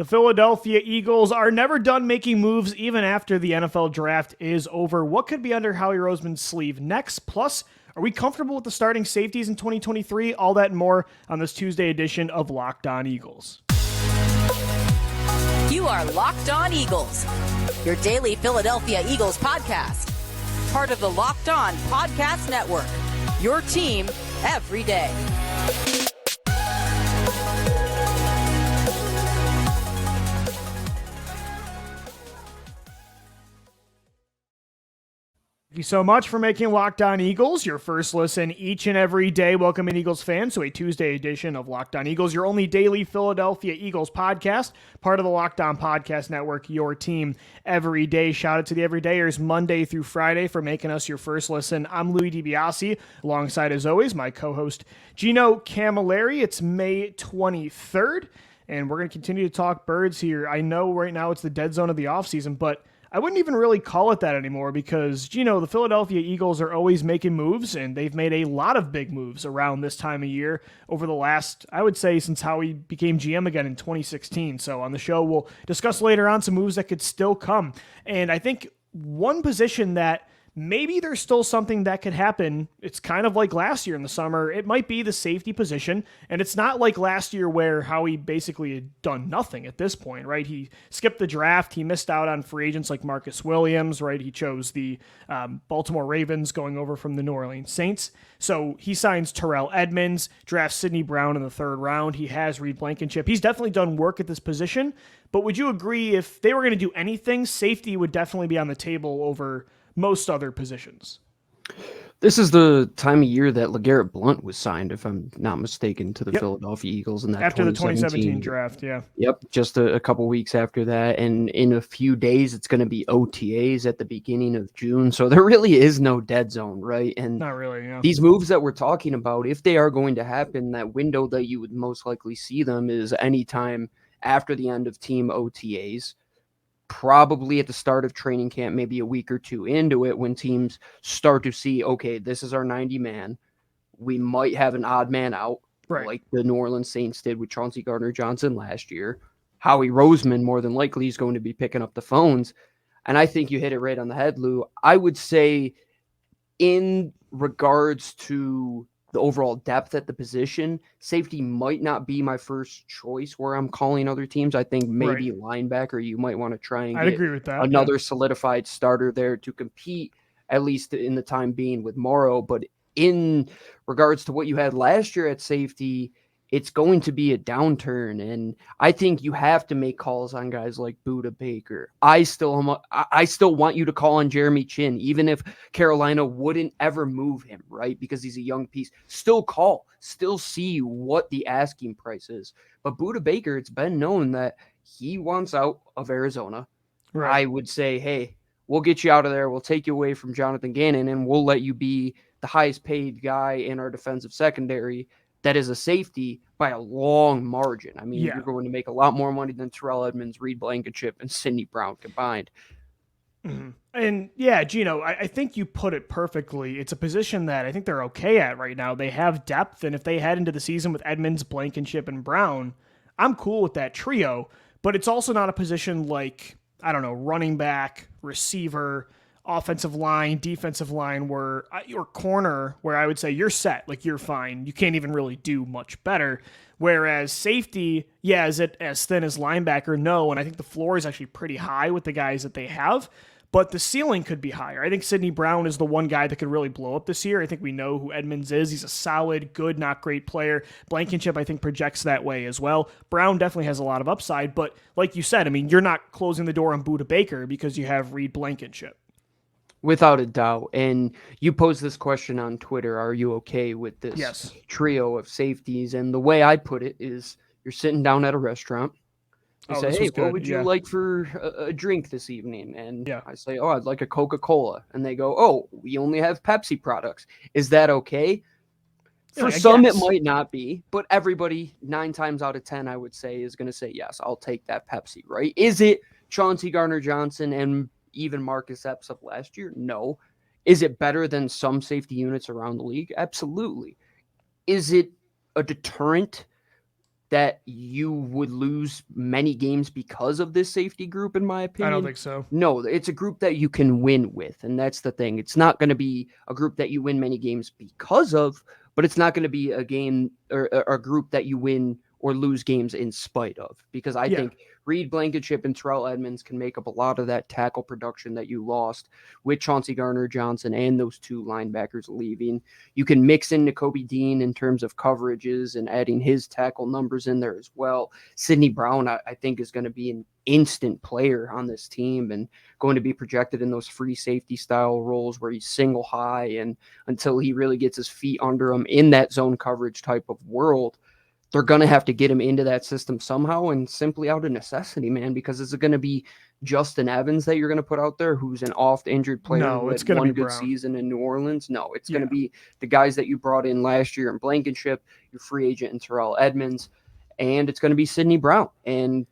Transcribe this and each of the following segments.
The Philadelphia Eagles are never done making moves even after the NFL draft is over. What could be under Howie Roseman's sleeve next? Plus, are we comfortable with the starting safeties in 2023? All that and more on this Tuesday edition of Locked On Eagles. You are Locked On Eagles, your daily Philadelphia Eagles podcast. Part of the Locked On Podcast Network, your team every day. Thank you so much for making Locked On Eagles your first listen each and every day. Welcome in, Eagles fans, to a Tuesday edition of Locked On Eagles, your only daily Philadelphia Eagles podcast, part of the Locked On Podcast Network, your team every day. Shout out to the everydayers Monday through Friday for making us your first listen. I'm Louis DiBiase, alongside, as always, my co-host Gino Camilleri. It's May 23rd, and we're going to continue to talk birds here. I know right now it's the dead zone of the offseason, but I wouldn't even really call it that anymore because, the Philadelphia Eagles are always making moves, and they've made a lot of big moves around this time of year over the last, I would say, since Howie became GM again in 2016. So on the show, we'll discuss later on some moves that could still come. And I think one position that maybe there's still something that could happen. It's kind of like last year in the summer. It might be the safety position, and it's not like last year where Howie basically had done nothing at this point, right? He skipped the draft. He missed out on free agents like Marcus Williams, right? He chose the Baltimore Ravens going over from the New Orleans Saints. So he signs Terrell Edmunds, drafts Sidney Brown in the third round. He has Reed Blankenship. He's definitely done work at this position, but would you agree if they were going to do anything, safety would definitely be on the table over most other positions? This is the time of year that LeGarrette Blount was signed, if I'm not mistaken, to the Philadelphia Eagles in that after the 2017 draft. Yeah. Yep. Just a couple weeks after that. And in a few days, it's going to be OTAs at the beginning of June. So there really is no dead zone, right? And not really. Yeah. These moves that we're talking about, if they are going to happen, that window that you would most likely see them is anytime after the end of team OTAs. Probably at the start of training camp, maybe a week or two into it, when teams start to see, okay, this is our 90 man. We might have an odd man out, right, like the New Orleans Saints did with Chauncey Gardner-Johnson last year. Howie Roseman more than likely is going to be picking up the phones. And I think you hit it right on the head, Lou. I would say in regards to the overall depth at the position, safety might not be my first choice where I'm calling other teams. I think maybe linebacker, you might want to try and I'd agree with that. Another solidified starter there to compete, at least in the time being, with Morrow. But in regards to what you had last year at safety, it's going to be a downturn. And I think you have to make calls on guys like Budda Baker. I still want you to call on Jeremy Chin, even if Carolina wouldn't ever move him, right? Because he's a young piece. Still call, still see what the asking price is. But Budda Baker, it's been known that he wants out of Arizona. Right. I would say, hey, we'll get you out of there. We'll take you away from Jonathan Gannon, and we'll let you be the highest paid guy in our defensive secondary that is a safety by a long margin. I mean, you're going to make a lot more money than Terrell Edmunds, Reed Blankenship, and Sidney Brown combined. Mm-hmm. And Gino, I think you put it perfectly. It's a position that I think they're okay at right now. They have depth, and if they head into the season with Edmunds, Blankenship, and Brown, I'm cool with that trio. But it's also not a position like, I don't know, running back, receiver, offensive line, defensive line, where your corner, where I would say you're set, like you're fine. You can't even really do much better. Whereas safety, is it as thin as linebacker? No. And I think the floor is actually pretty high with the guys that they have, but the ceiling could be higher. I think Sidney Brown is the one guy that could really blow up this year. I think we know who Edmunds is. He's a solid, good, not great player. Blankenship, I think, projects that way as well. Brown definitely has a lot of upside, but like you said, I mean, you're not closing the door on Budda Baker because you have Reed Blankenship. Without a doubt. And you posed this question on Twitter. Are you okay with this trio of safeties? And the way I put it is you're sitting down at a restaurant. You say, hey, what would you like for a drink this evening? And I say, oh, I'd like a Coca-Cola. And they go, oh, we only have Pepsi products. Is that okay? For some, it might not be, but everybody 9 times out of 10, I would say, is going to say, yes, I'll take that Pepsi, right? Is it Chauncey Gardner-Johnson and even Marcus Epps of last year? No. Is it better than some safety units around the league? Absolutely. Is it a deterrent that you would lose many games because of this safety group, in my opinion. I don't think so. No, it's a group that you can win with, and that's the thing. It's not going to be a group that you win many games because of, but it's not going to be a game or a group that you win or lose games in spite of, because I think Reed, Blankenship, and Terrell Edmunds can make up a lot of that tackle production that you lost with Chauncey Gardner-Johnson and those two linebackers leaving. You can mix in Nakobe Dean in terms of coverages and adding his tackle numbers in there as well. Sidney Brown, I think, is going to be an instant player on this team and going to be projected in those free safety style roles where he's single high, and until he really gets his feet under him in that zone coverage type of world, they're going to have to get him into that system somehow, and simply out of necessity, man, because is it going to be Justin Evans that you're going to put out there, who's an oft-injured player who had one good season in New Orleans? No, it's going to be the guys that you brought in last year in Blankenship, your free agent in Terrell Edmunds, and it's going to be Sidney Brown. And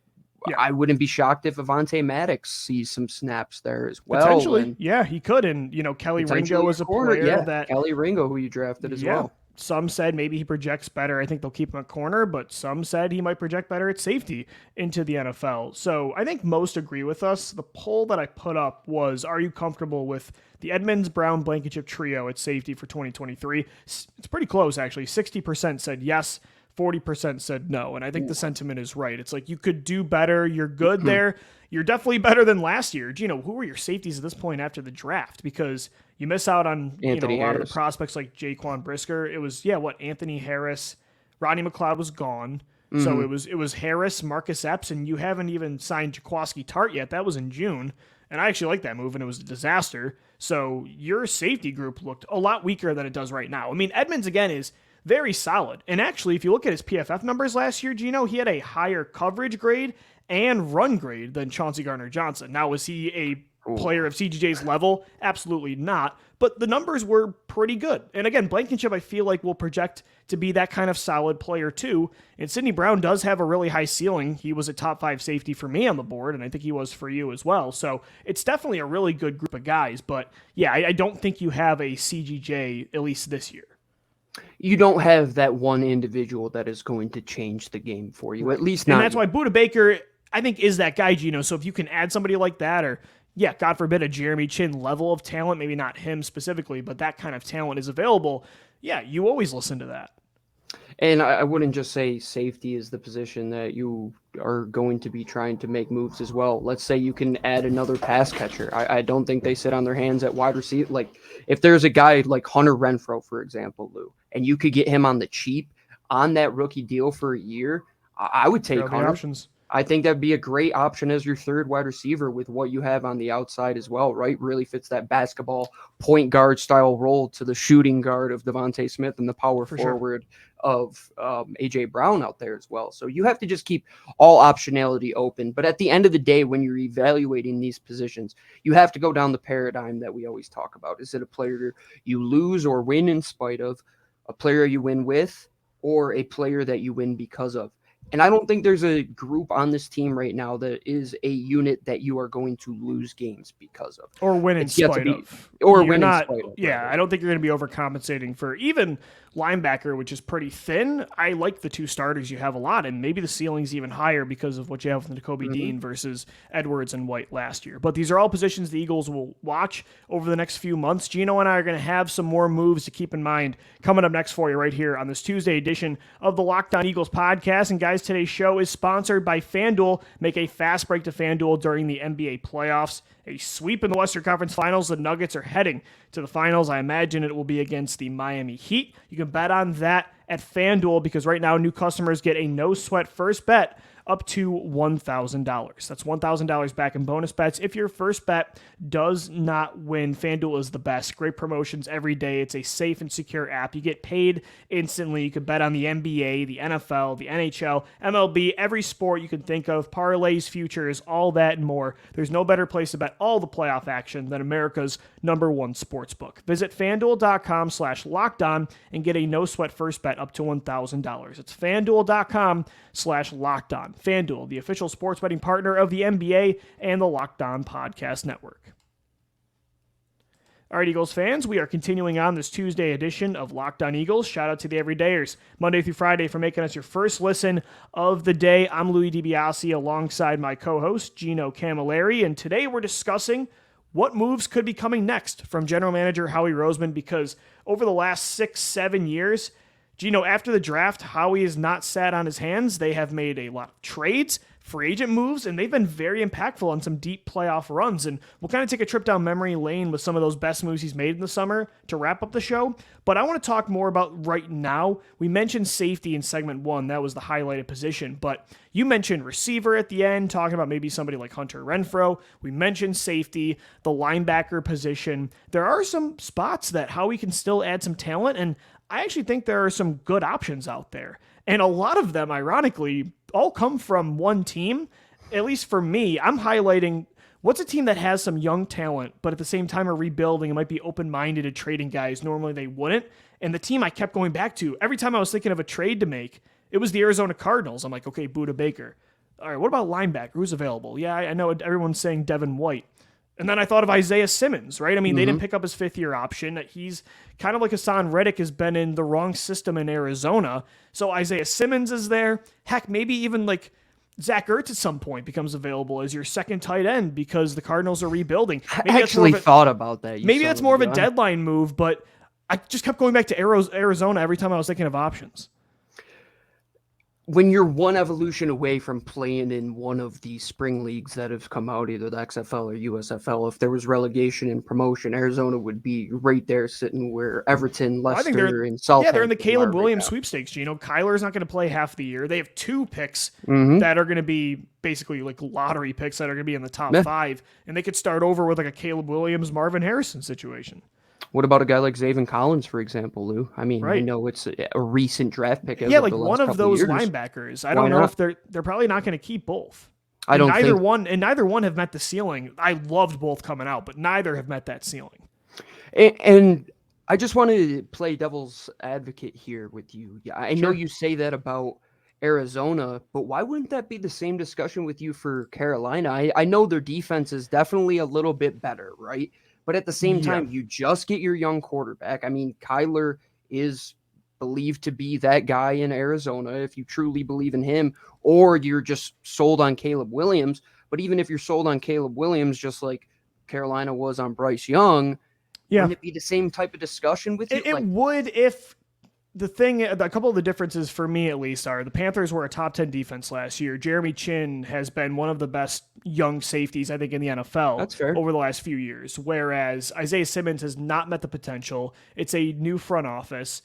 I wouldn't be shocked if Avonte Maddox sees some snaps there as well. Potentially, he could. And, Kelly Ringo was a player that... Kelly Ringo, who you drafted as well. Some said maybe he projects better. I think they'll keep him at corner, but some said he might project better at safety into the NFL. So I think most agree with us. The poll that I put up was, are you comfortable with the Edmunds, Brown, Blankenship trio at safety for 2023? It's pretty close, actually. 60% said yes, 40% said no. And I think the sentiment is right. It's like, you could do better. You're good there. You're definitely better than last year. Gino, who were your safeties at this point after the draft? Because you miss out on a lot of the prospects like Jaquan Brisker. It was, Anthony Harris. Rodney McLeod was gone. So it was Harris, Marcus Epps, and you haven't even signed Jaquaski Tart yet. That was in June. And I actually like that move, and it was a disaster. So your safety group looked a lot weaker than it does right now. I mean, Edmunds, again, is very solid. And actually, if you look at his PFF numbers last year, Gino, he had a higher coverage grade and run grade than Chauncey Gardner-Johnson. Now, was he a player of CGJ's level? Absolutely not. But the numbers were pretty good. And again, Blankenship, I feel like, will project to be that kind of solid player too. And Sidney Brown does have a really high ceiling. He was a top 5 safety for me on the board, and I think he was for you as well. So it's definitely a really good group of guys. But I don't think you have a CGJ, at least this year. You don't have that one individual that is going to change the game for you, at least not. And that's why Budda Baker, I think, is that guy, Gino. So if you can add somebody like that, or God forbid, a Jeremy Chin level of talent, maybe not him specifically, but that kind of talent is available, you always listen to that. And I wouldn't just say safety is the position that you are going to be trying to make moves as well. Let's say you can add another pass catcher. I don't think they sit on their hands at wide receiver. Like, if there's a guy like Hunter Renfrow, for example, Lou, and you could get him on the cheap on that rookie deal for a year, I would take Hunter. Options. I think that'd be a great option as your third wide receiver with what you have on the outside as well, right? Really fits that basketball point guard style role to the shooting guard of Devontae Smith and the power forward of A.J. Brown out there as well. So you have to just keep all optionality open. But at the end of the day, when you're evaluating these positions, you have to go down the paradigm that we always talk about. Is it a player you lose or win in spite of, a player you win with, or a player that you win because of? And I don't think there's a group on this team right now that is a unit that you are going to lose games because of. Or win in spite of. Or win in spite of. Yeah, I don't think you're going to be overcompensating for even linebacker, which is pretty thin. I like the two starters you have a lot, and maybe the ceiling's even higher because of what you have with Nakobe Dean versus Edwards and White last year. But these are all positions the Eagles will watch over the next few months. Gino and I are going to have some more moves to keep in mind coming up next for you right here on this Tuesday edition of the Locked On Eagles podcast. And guys, today's show is sponsored by FanDuel. Make a fast break to FanDuel during the NBA playoffs. A sweep in the Western Conference Finals. The Nuggets are heading to the finals. I imagine it will be against the Miami Heat. You can bet on that at FanDuel because right now new customers get a no-sweat first bet up to $1,000. That's $1,000 back in bonus bets. If your first bet does not win, FanDuel is the best. Great promotions every day. It's a safe and secure app. You get paid instantly. You can bet on the NBA, the NFL, the NHL, MLB, every sport you can think of, parlays, futures, all that and more. There's no better place to bet all the playoff action than America's #1 sportsbook. Visit FanDuel.com/lockedon and get a no-sweat first bet up to $1,000. It's FanDuel.com/lockedon. FanDuel, the official sports betting partner of the NBA and the Locked On Podcast Network. All right, Eagles fans, we are continuing on this Tuesday edition of Locked On Eagles. Shout out to the Everydayers, Monday through Friday, for making us your first listen of the day. I'm Louis DiBiase alongside my co-host, Gino Camilleri, and today we're discussing what moves could be coming next from general manager Howie Roseman, because over the last 6-7 years, Gino, after the draft, Howie has not sat on his hands. They have made a lot of trades, free agent moves, and they've been very impactful on some deep playoff runs. And we'll kind of take a trip down memory lane with some of those best moves he's made in the summer to wrap up the show. But I want to talk more about right now. We mentioned safety in segment 1. That was the highlighted position. But you mentioned receiver at the end, talking about maybe somebody like Hunter Renfrow. We mentioned safety, the linebacker position. There are some spots that Howie can still add some talent, and I actually think there are some good options out there. And a lot of them, ironically, all come from one team. At least for me, I'm highlighting what's a team that has some young talent, but at the same time are rebuilding and might be open-minded to trading guys normally they wouldn't. And the team I kept going back to, every time I was thinking of a trade to make, it was the Arizona Cardinals. I'm like, okay, Budda Baker. All right, what about linebacker? Who's available? Yeah, I know everyone's saying Devin White. And then I thought of Isaiah Simmons, right? I mean, they didn't pick up his fifth-year option. He's kind of like Hassan Reddick has been in the wrong system in Arizona. So Isaiah Simmons is there. Heck, maybe even like Zach Ertz at some point becomes available as your second tight end because the Cardinals are rebuilding. Maybe I actually thought about that. Maybe that's more of a deadline move, but I just kept going back to Arizona every time I was thinking of options. When you're one evolution away from playing in one of these spring leagues that have come out, either the XFL or USFL, if there was relegation and promotion, Arizona would be right there sitting where Everton, Leicester, and Southampton. Yeah, they're in the Caleb Williams sweepstakes. You know, Kyler's not going to play half the year. They have 2 picks that are going to be basically like lottery picks that are going to be in the top 5, and they could start over with like a Caleb Williams, Marvin Harrison situation. What about a guy like Zaven Collins, for example, Lou? I mean, I know it's a recent draft pick. Yeah, like one of those linebackers. I don't know if they're probably not going to keep both. Neither one have met the ceiling. I loved both coming out, but neither have met that ceiling. And I just want to play devil's advocate here with you. Yeah, I know you say that about Arizona, but why wouldn't that be the same discussion with you for Carolina? I know their defense is definitely a little bit better, right? But at the same time, you just get your young quarterback. I mean, Kyler is believed to be that guy in Arizona, if you truly believe in him, or you're just sold on Caleb Williams. But even if you're sold on Caleb Williams, just like Carolina was on Bryce Young, wouldn't it be the same type of discussion with you? It would if a couple of the differences for me at least are the Panthers were a top 10 defense last year. Jeremy Chin has been one of the best young safeties, I think, in the NFL over the last few years, whereas Isaiah Simmons has not met the potential. It's a new front office.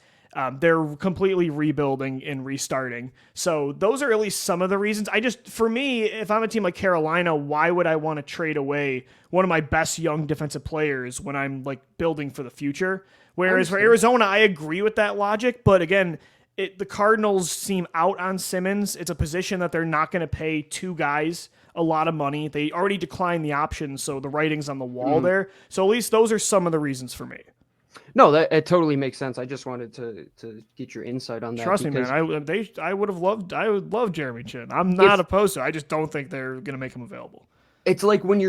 They're completely rebuilding and restarting. So those are at least some of the reasons. For me, if I'm a team like Carolina, why would I want to trade away one of my best young defensive players when I'm like building for the future? Whereas for Arizona, I agree with that logic. But again, the Cardinals seem out on Simmons. It's a position that they're not going to pay 2 guys a lot of money. They already declined the option, so the writing's on the wall there. So at least those are some of the reasons for me. No, it totally makes sense. I just wanted to get your insight on that. Trust me, man. I would love Jeremy Chin. I'm not opposed to it. I just don't think they're going to make him available. It's like when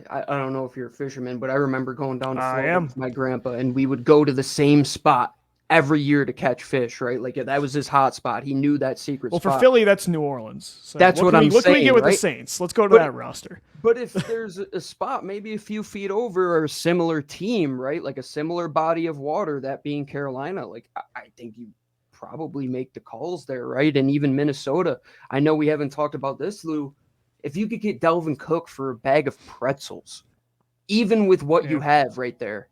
I don't know if you're a fisherman, but I remember going down to Florida with my grandpa, and we would go to the same spot every year to catch fish, right? Like that was his hot spot. He knew that secret spot. Well, for Philly, that's New Orleans. So that's what I'm saying. What can we get with the Saints? Let's go to that roster. But if there's a spot maybe a few feet over or a similar team, right? Like a similar body of water, that being Carolina, like I think you probably make the calls there, right? And even Minnesota. I know we haven't talked about this, Lou. If you could get Dalvin Cook for a bag of pretzels, even with what you have right there,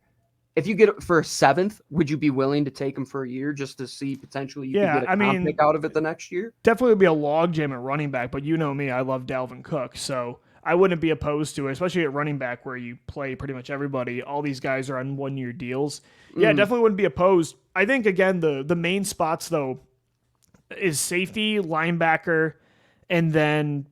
if you get it for a 7th, would you be willing to take him for a year just to see potentially you could get a comp pick out of it the next year? Definitely would be a logjam at running back, but you know me, I love Dalvin Cook, so I wouldn't be opposed to it, especially at running back where you play pretty much everybody. All these guys are on 1-year deals. Yeah, definitely wouldn't be opposed. I think, again, the main spots, though, is safety, linebacker, and then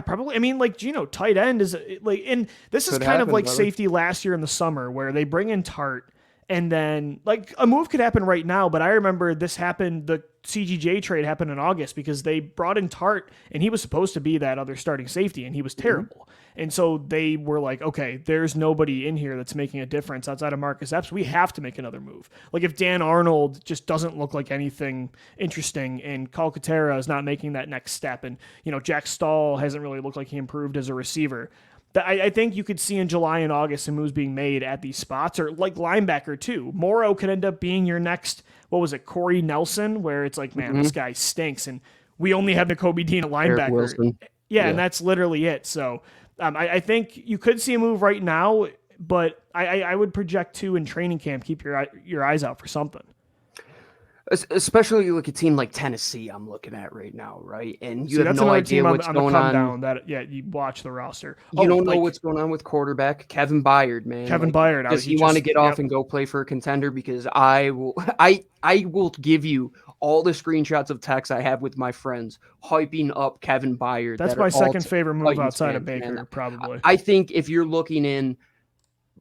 probably. I mean, like, Gino, tight end is like, and this is kind of like safety last year in the summer where they bring in Tart And then, like, a move could happen right now, but I remember this happened, the CGJ trade happened in August because they brought in Tart, and he was supposed to be that other starting safety, and he was terrible. And so they were like, okay, there's nobody in here that's making a difference outside of Marcus Epps. We have to make another move. Like, if Dan Arnold just doesn't look like anything interesting, and Calcaterra is not making that next step, and, Jack Stahl hasn't really looked like he improved as a receiver, I think you could see in July and August some moves being made at these spots, or like linebacker too. Morrow could end up being your next, Corey Nelson, where it's like, man, this guy stinks, and we only have Nakobe Dean at linebacker. Yeah, and that's literally it. So I think you could see a move right now, but I would project too in training camp, keep your eyes out for something. Especially you look at a team like Tennessee, I'm looking at right now, right? And you have that's no another idea team what's going on. You watch the roster. You don't know what's going on with quarterback Kevin Byard, man. Byard, does he want to get off and go play for a contender? Because I will give you all the screenshots of texts I have with my friends hyping up Kevin Byard. That's my second favorite move outside of Baker, man. Probably. I think if you're looking in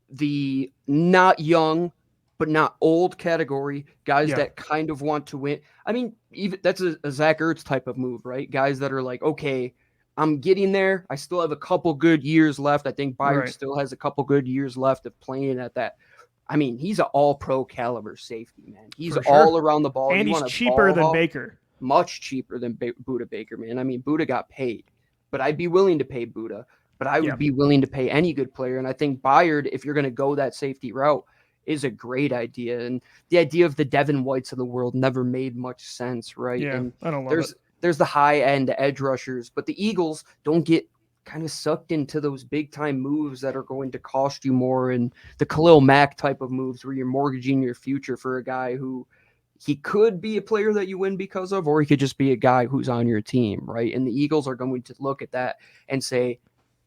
the not young but not old category, guys that kind of want to win. I mean, even that's a Zach Ertz type of move, right? Guys that are like, okay, I'm getting there. I still have a couple good years left. I think Byard still has a couple good years left of playing at that. I mean, he's an all-pro caliber safety, man. He's all around the ball. And he's cheaper than Baker. Much cheaper than Budda Baker, man. I mean, Budda got paid, but I'd be willing to pay Budda. But I would be willing to pay any good player. And I think Byard, if you're going to go that safety route, is a great idea. And the idea of the Devin Whites of the world never made much sense, right? Yeah, and I don't love it. There's the high-end edge rushers, but the Eagles don't get kind of sucked into those big-time moves that are going to cost you more, and the Khalil Mack type of moves where you're mortgaging your future for a guy who he could be a player that you win because of, or he could just be a guy who's on your team, right? And the Eagles are going to look at that and say,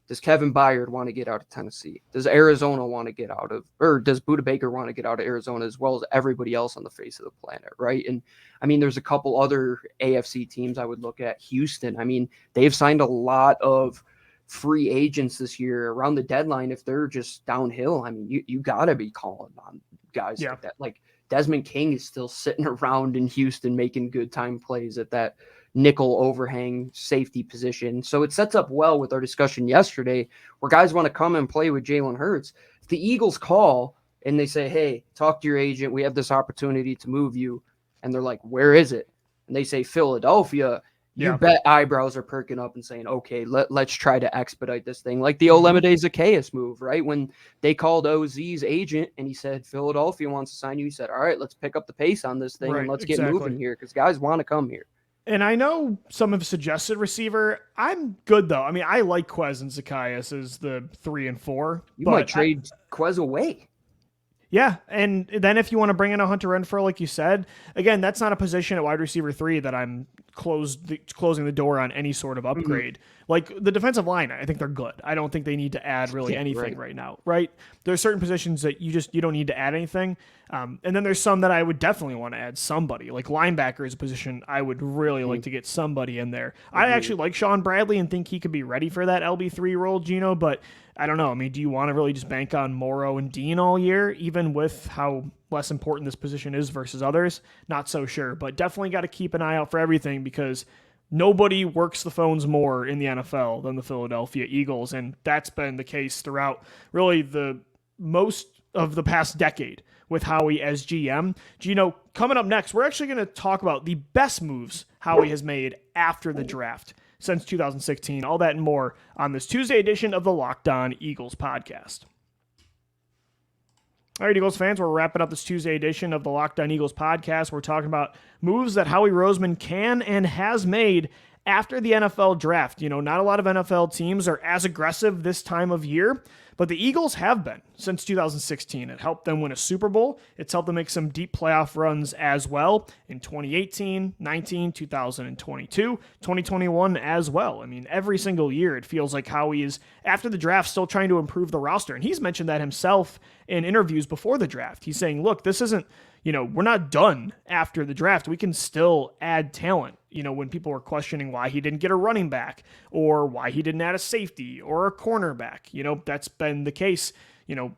does Kevin Byard want to get out of Tennessee? Does Arizona want to get out of, or does Budda Baker want to get out of Arizona as well as everybody else on the face of the planet, right? And I mean, there's a couple other AFC teams I would look at. Houston, I mean, they've signed a lot of free agents this year around the deadline. If they're just downhill, I mean, you got to be calling on guys like that. Like Desmond King is still sitting around in Houston making good time plays at that nickel overhang safety position. So it sets up well with our discussion yesterday where guys want to come and play with Jalen Hurts. If the Eagles call and they say, hey, talk to your agent, we have this opportunity to move you, and they're like, where is it? And they say Philadelphia, you bet eyebrows are perking up and saying, okay, let's try to expedite this thing. Like the Olamide Zacchaeus move, right? When they called OZ's agent and he said, Philadelphia wants to sign you, he said, all right, let's pick up the pace on this thing and let's get moving here because guys want to come here. And I know some have suggested receiver. I'm good, though. I mean, I like Quez and Zacchaeus as the 3 and 4. You might trade Quez away. Yeah, and then if you want to bring in a Hunter Renfrow, like you said, again, that's not a position at wide receiver 3 that I'm closing the door on any sort of upgrade. Like the defensive line, I think they're good. I don't think they need to add really anything right now, right? There's certain positions that you don't need to add anything. And then there's some that I would definitely want to add somebody. Like linebacker is a position I would really like to get somebody in there. I actually like Sean Bradley and think he could be ready for that LB3 role, Gino, but I don't know. I mean, do you want to really just bank on Morrow and Dean all year, even with how less important this position is versus others? Not so sure, but definitely got to keep an eye out for everything because nobody works the phones more in the NFL than the Philadelphia Eagles, and that's been the case throughout really the most of the past decade with Howie as GM. Gino, coming up next, we're actually going to talk about the best moves Howie has made after the draft since 2016. All that and more on this Tuesday edition of the Locked On Eagles podcast. All right, Eagles fans, we're wrapping up this Tuesday edition of the Locked On Eagles podcast. We're talking about moves that Howie Roseman can and has made after the NFL draft. You know, not a lot of NFL teams are as aggressive this time of year, but the Eagles have been since 2016. It helped them win a Super Bowl. It's helped them make some deep playoff runs as well in 2018, 19, 2022, 2021 as well. I mean, every single year it feels like Howie is, after the draft, still trying to improve the roster. And he's mentioned that himself in interviews before the draft. He's saying, look, this isn't, we're not done after the draft. We can still add talent. When people were questioning why he didn't get a running back or why he didn't add a safety or a cornerback, that's been the case,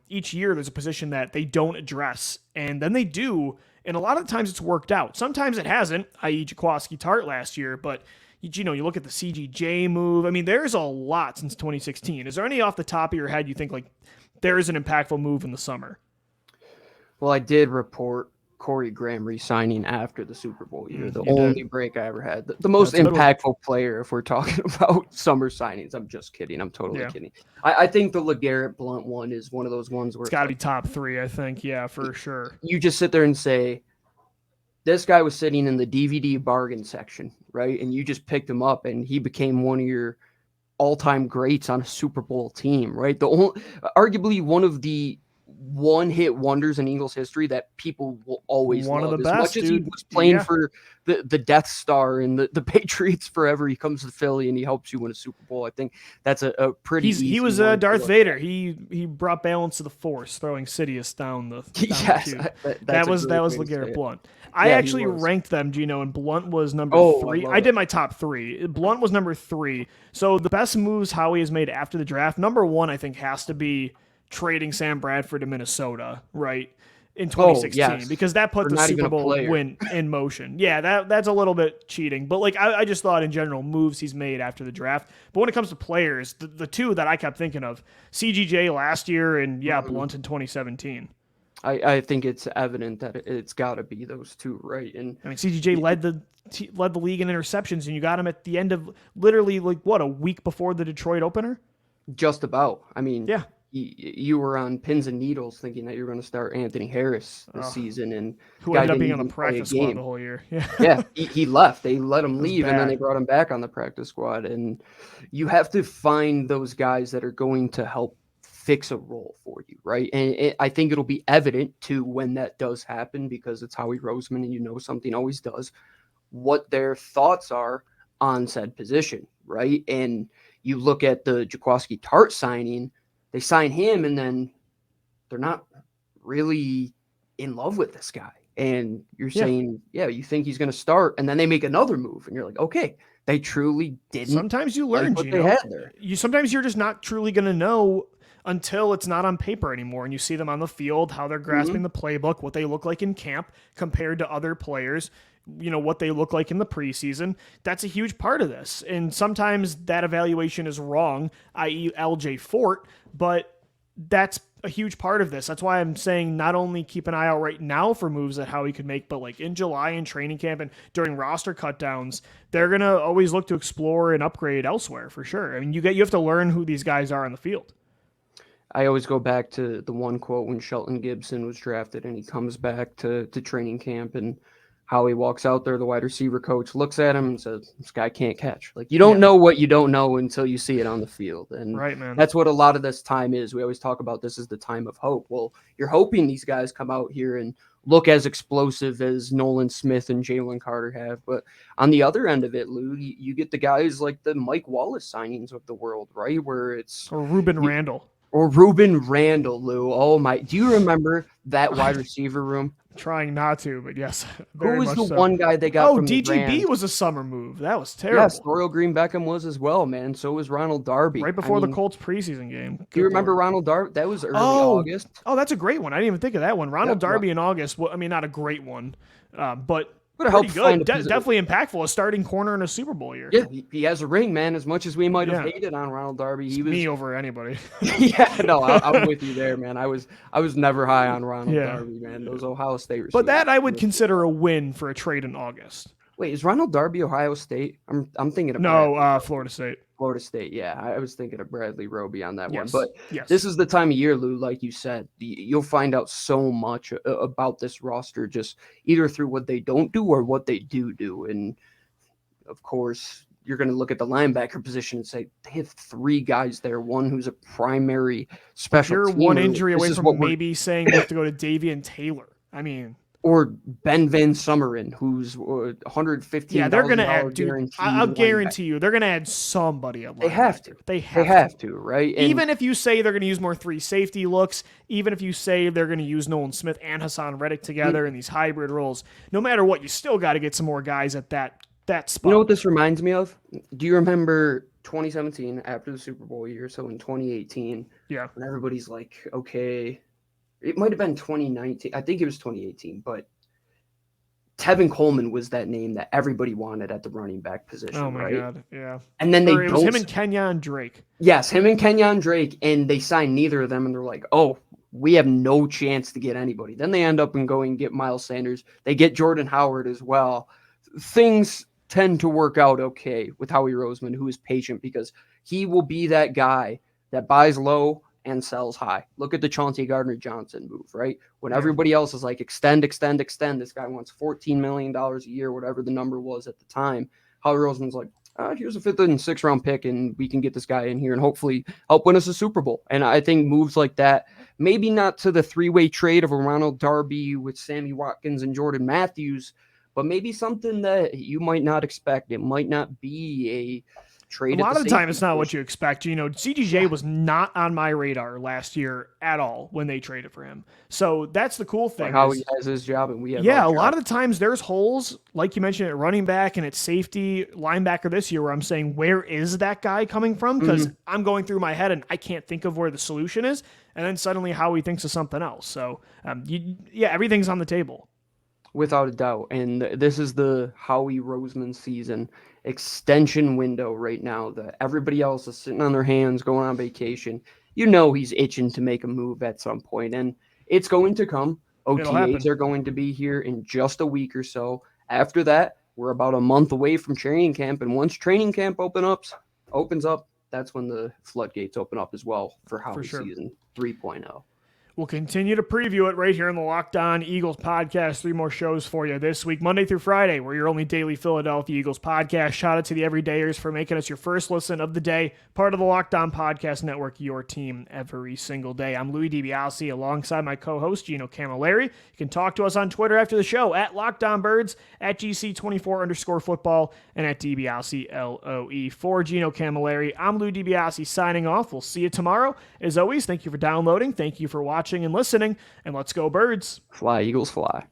each year there's a position that they don't address, and then they do, and a lot of the times it's worked out. Sometimes it hasn't, i.e. Jaquiski Tartt last year, but you look at the CGJ move. I mean, there's a lot since 2016. Is there any off the top of your head you think like there is an impactful move in the summer? Well, I did report Corey Graham re-signing after the Super Bowl year, the only break I ever had. The most impactful player if we're talking about summer signings. I'm just kidding. I'm totally kidding. I think the LeGarrette Blount one is one of those ones where it's got to be top 3, I think. Yeah, for sure. You just sit there and say, this guy was sitting in the DVD bargain section, right? And you just picked him up and he became one of your all-time greats on a Super Bowl team, right? Arguably one of the one-hit wonders in Eagles history that people will always love. One of the as best, much as dude. He was playing for the Death Star and the Patriots forever, he comes to Philly and he helps you win a Super Bowl. I think that's a pretty he was Darth Vader. He brought balance to the Force, throwing Sidious down the tube. That was LeGarrette Blount. I actually ranked them, Gino, and Blount was number 3. I did my top 3. Blount was number 3. So the best moves Howie has made after the draft, number 1, I think, has to be trading Sam Bradford to Minnesota, right, in 2016, because that put the Super Bowl win in motion. Yeah, that's a little bit cheating, but like I just thought in general moves he's made after the draft. But when it comes to players, the two that I kept thinking of, CGJ last year and Blount in 2017. I think it's evident that it's got to be those two, right? And I mean, CGJ led the league in interceptions, and you got him at the end of literally a week before the Detroit opener. Just about. I mean, yeah. You were on pins and needles thinking that you were going to start Anthony Harris this season, and who ended up being on the practice squad the whole year. Yeah, he left. They let him leave, and then they brought him back on the practice squad. And you have to find those guys that are going to help fix a role for you, right? And I think it'll be evident too when that does happen, because it's Howie Roseman, and something always does, what their thoughts are on said position, right? And you look at the Jaquiski Tartt signing. They sign him, and then they're not really in love with this guy. And you're saying, you think he's going to start, and then they make another move, and you're like, okay, they truly didn't. Sometimes you learn, what they had there. Sometimes you're just not truly going to know until it's not on paper anymore, and you see them on the field, how they're grasping the playbook, what they look like in camp compared to other players, what they look like in the preseason. That's a huge part of this. And sometimes that evaluation is wrong, i.e. LJ Fort, but that's a huge part of this. That's why I'm saying not only keep an eye out right now for moves that Howie could make, but like in July in training camp and during roster cutdowns, they're going to always look to explore and upgrade elsewhere for sure. I mean, you have to learn who these guys are on the field. I always go back to the one quote when Shelton Gibson was drafted and he comes back to training camp, and Howie walks out there, the wide receiver coach looks at him and says, this guy can't catch. Like, you don't know what you don't know until you see it on the field. And right, man. That's what a lot of this time is. We always talk about this as the time of hope. Well, you're hoping these guys come out here and look as explosive as Nolan Smith and Jalen Carter have. But on the other end of it, Lou, you get the guys like the Mike Wallace signings of the world, right? Where it's... Or Ruben Randall. Or Ruben Randall, Lou. Oh, my. Do you remember that wide receiver room? Trying not to, but yes. Who was the one guy they got from the DGB was a summer move. That was terrible. Yes, Dorial Green Beckham was as well, man. So was Ronald Darby. Right before the Colts preseason game. Do you remember Ronald Darby? That was early August. Oh, that's a great one. I didn't even think of that one. Ronald Darby in August. Well, I mean, not a great one, but pretty good. Definitely impactful. A starting corner in a Super Bowl year. Yeah, he has a ring, man. As much as we might have hated on Ronald Darby, he was me over anybody. I'm with you there, man. I was never high on Ronald Darby, man. Those Ohio State receivers. But that I would consider a win for a trade in August. Wait, is Ronald Darby Ohio State? I'm thinking of Florida State. Florida State, yeah. I was thinking of Bradley Roby on that one. Yes. But this is the time of year, Lou, like you said. You'll find out so much about this roster just either through what they don't do or what they do. And, of course, you're going to look at the linebacker position and say, they have 3 guys there, one who's a primary special You're teamer. one injury away from maybe saying you have to go to Davian Taylor. I mean... Or Ben Van Sumeren, who's $115. Yeah, they're going to add, dude, I'll guarantee you, they're going to add somebody at linebacker. They have to, right? And even if you say they're going to use more 3 safety looks, even if you say they're going to use Nolan Smith and Hassan Reddick together in these hybrid roles, no matter what, you still got to get some more guys at that spot. You know what this reminds me of? Do you remember 2017 after the Super Bowl year, so in 2018, Yeah. when everybody's like, okay, it might have been 2019. I think it was 2018, but Tevin Coleman was that name that everybody wanted at the running back position, Oh my right? God, yeah. And then It was him and Kenyon Drake. Yes, him and Kenyon Drake, and they signed neither of them, and they're like, oh, we have no chance to get anybody. Then they end up and going and get Miles Sanders. They get Jordan Howard as well. Things tend to work out okay with Howie Roseman, who is patient because he will be that guy that buys low and sells high. Look at the Chauncey Gardner-Johnson move, right? When everybody else is like, extend, this guy wants $14 million a year, whatever the number was at the time. Howie Roseman's like, here's a 5th and 6th round pick, and we can get this guy in here and hopefully help win us a Super Bowl. And I think moves like that, maybe not to the 3-way trade of a Ronald Darby with Sammy Watkins and Jordan Matthews, but maybe something that you might not expect. It might not be a trade. A lot of the time, it's not what you expect. You know, CDJ was not on my radar last year at all when they traded for him. So that's the cool thing. Like how he has his job and we have a lot of the times there's holes, like you mentioned, at running back and at safety, linebacker this year, where I'm saying, where is that guy coming from? Because I'm going through my head and I can't think of where the solution is. And then suddenly Howie thinks of something else. So, everything's on the table. Without a doubt. And this is the Howie Roseman season extension window right now that everybody else is sitting on their hands going on vacation. You know he's itching to make a move at some point, and it's going to come. OTAs are going to be here in just a week or so. After that, we're about a month away from training camp, and once training camp opens up, that's when the floodgates open up as well for Howie season 3.0. We'll continue to preview it right here on the Locked On Eagles podcast. 3 more shows for you this week, Monday through Friday. We're your only daily Philadelphia Eagles podcast. Shout out to the everydayers for making us your first listen of the day. Part of the Locked On Podcast Network, your team every single day. I'm Louis DiBiase alongside my co-host, Gino Camilleri. You can talk to us on Twitter after the show at LockedOnBirds, at GC24_football, and at DiBiaseLOE. For Gino Camilleri, I'm Lou DiBiase signing off. We'll see you tomorrow. As always, thank you for downloading. Thank you for watching and listening, and let's go Birds. Fly, Eagles, fly.